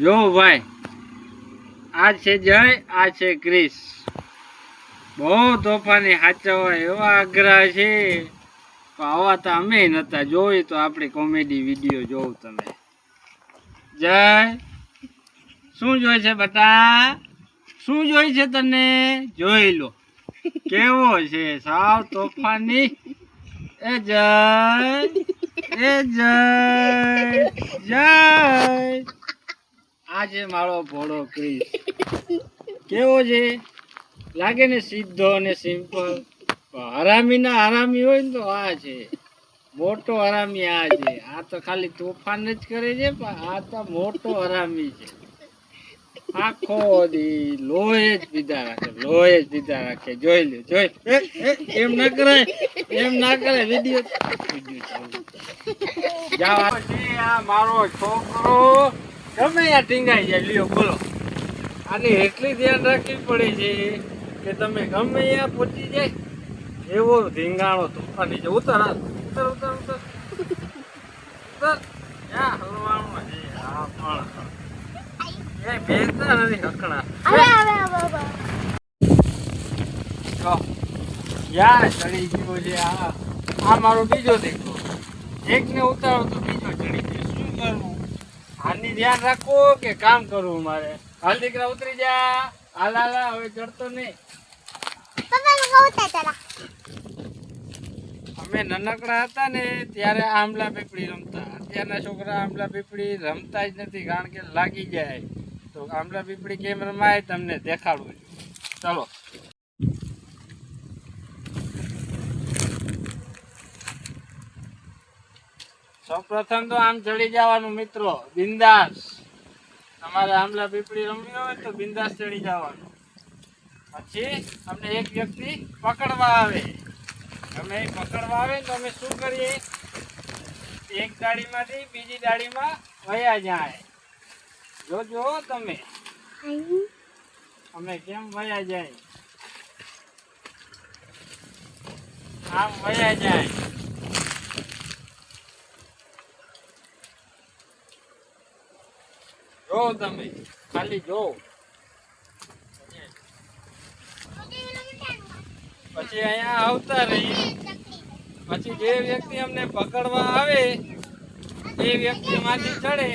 જો ભાઈ, આ છે જય, આ છે ક્રિસ. બહુ તોફાની સાચવવા એવા આગ્રહ છે. આવા તો અમે નતા જોઈ તો આપણી કોમેડી વિડીયો જોઉં તમે. જય, શું જોઈ છે બેટા? શું જોઈ છે તને? જોઈ લો કેવો છે સાવ તોફાની. એ જય, એ જય, જય. આ છે મારો ભોળો ક્રિસ. કેવો છે? લાગે ને સીધો અને સિમ્પલ. હરામી ના હરામી હોય ને તો આ છે મોટો હરામી. આ છે, આ તો ખાલી તોફાન જ કરે છે, પણ આ તો મોટો હરામી છે. આખો દી લોહી જ પીધા રાખે, લોહી જ પીધા રાખે. જોઈ લે, જોઈ. એમ ના કરે, એમ ના કરે. વિડીયો જાવ. આ મારો છોકરો ગમે ત્યાં ટીંગાઈ જાય. લ્યો બોલો, આની એટલી ધ્યાન રાખવી પડે છે કે તમે ગમે ત્યાં પહોંચી જાય. એવો ધીંગાણો તોફાની છે. ઉતર, ઉતર, ઉતર, ઉતર, ઉતર. ક્યાં હલવાનું છે? હા પણ એ બેસતા નથી હકણા. યાર ચડી ગયો છે. આ મારો બીજો દીકરો. એકને ઉતારો તો બીજો ચડી ગયો. શું કરવું? આની ધ્યાન રાખવું કે કામ કરવું મારે? હાલ દીકરા ઉતરી જા. હાલ હાલ, હવે ચડતો નહીં. અમે નાનકડા હતા ને ત્યારે આંબલા પીપળી રમતા. અત્યારના છોકરા આંબલા પીપળી રમતા જ નથી, કારણ કે લાગી જાય. તો આંબલા પીપળી કેમ રમાય તમને દેખાડવું. ચલો. સૌપ્રથમ તો આમ ચડી જવાનું મિત્રો, બિંદાસ. તમારે આંબલા પીપળી રમવી હોય તો બિંદાસ ચડી જવાનું. પછી અમને એક વ્યક્તિ પકડવા આવે. અમે પકડવા આવે તો અમે શું કરીએ? એક દાડીમાંથી બીજી દાડીમાં વયા જાય. જોજો તમે અમે કેમ વયા જાય. આમ વયા જાય. જો તમે ખાલી જો. પછી અહીંયા આવતા રહીએ. પછી જે વ્યક્તિ અમને પકડવા આવે એ વ્યક્તિ માંથી ચડે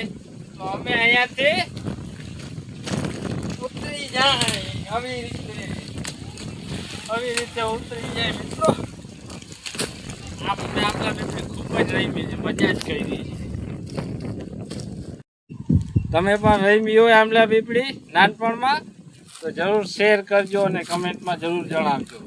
તો અમે અહીંયાથી ઉતરી જાય. આવી રીતે ઉતરી જાય મિત્રો. આપણે આપણા મિત્રો ખૂબ જ રમી છે, મજા જ કરી છે. તમે પણ રમી હોય આંબલા પીપળી નાનપણમાં તો જરૂર શેર કરજો અને કમેન્ટમાં જરૂર જણાવજો.